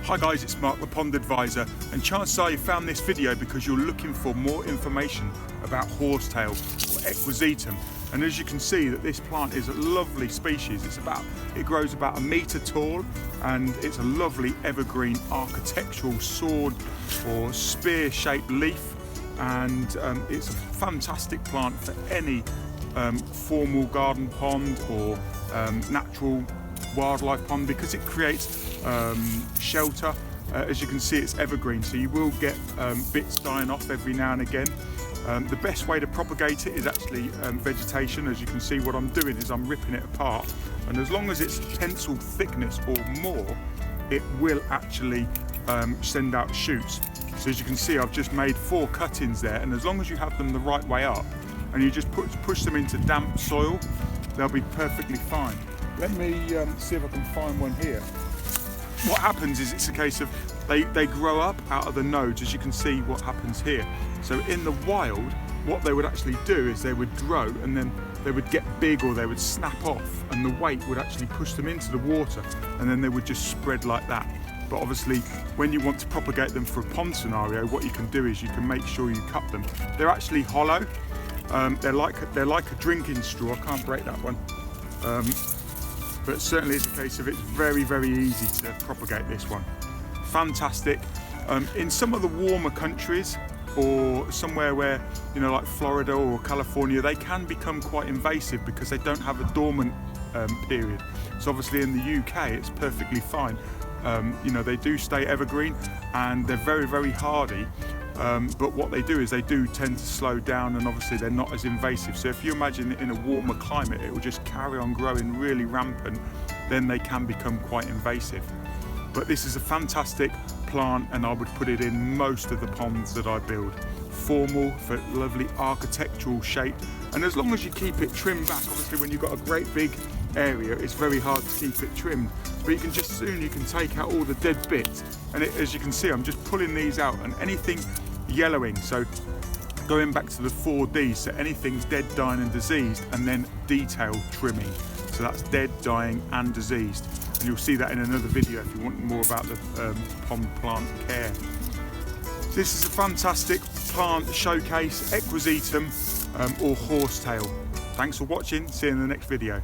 Hi guys, it's Mark, the Pond Advisor, and chances are you found this video because you're looking for more information about horsetail or Equisetum. And as you can see, that this plant is a lovely species. It grows about 1 metre tall, and it's a lovely evergreen architectural sword or spear shaped leaf, and it's a fantastic plant for any formal garden pond or natural wildlife pond because it creates shelter. As you can see, it's evergreen, so you will get bits dying off every now and again. The best way to propagate it is actually vegetation. As you can see, what I'm doing is I'm ripping it apart, and as long as it's pencil thickness or more, it will actually send out shoots. So as you can see, I've just made 4 cuttings there, and as long as you have them the right way up and you just push them into damp soil, they'll be perfectly fine. Let me see if I can find one here. What happens is it's a case of they grow up out of the nodes, as you can see what happens here. So in the wild, what they would actually do is they would grow and then they would get big, or they would snap off, and the weight would actually push them into the water, and then they would just spread like that. But obviously, when you want to propagate them for a pond scenario, what you can do is you can make sure you cut them. They're actually hollow. They're like a drinking straw. I can't break that one. But certainly it's a case of it's very, very easy to propagate this one. Fantastic. In some of the warmer countries, or somewhere where, you know, like Florida or California, they can become quite invasive because they don't have a dormant period. So obviously in the UK, it's perfectly fine. You know, they do stay evergreen and they're very, very hardy. But what they do is they do tend to slow down, and obviously they're not as invasive. So if you imagine in a warmer climate, it will just carry on growing really rampant, then they can become quite invasive. But this is a fantastic plant, and I would put it in most of the ponds that I build. Formal, for lovely architectural shape, and as long as you keep it trimmed back, obviously when you've got a great big area, it's very hard to keep it trimmed, but you can take out all the dead bits, and as you can see, I'm just pulling these out, and anything yellowing, so going back to the 4Ds, so anything's dead, dying and diseased, and then detail trimming, so that's dead, dying and diseased, and you'll see that in another video if you want more about the pond plant care. This is a fantastic plant showcase, Equisetum or horsetail. Thanks for watching, see you in the next video.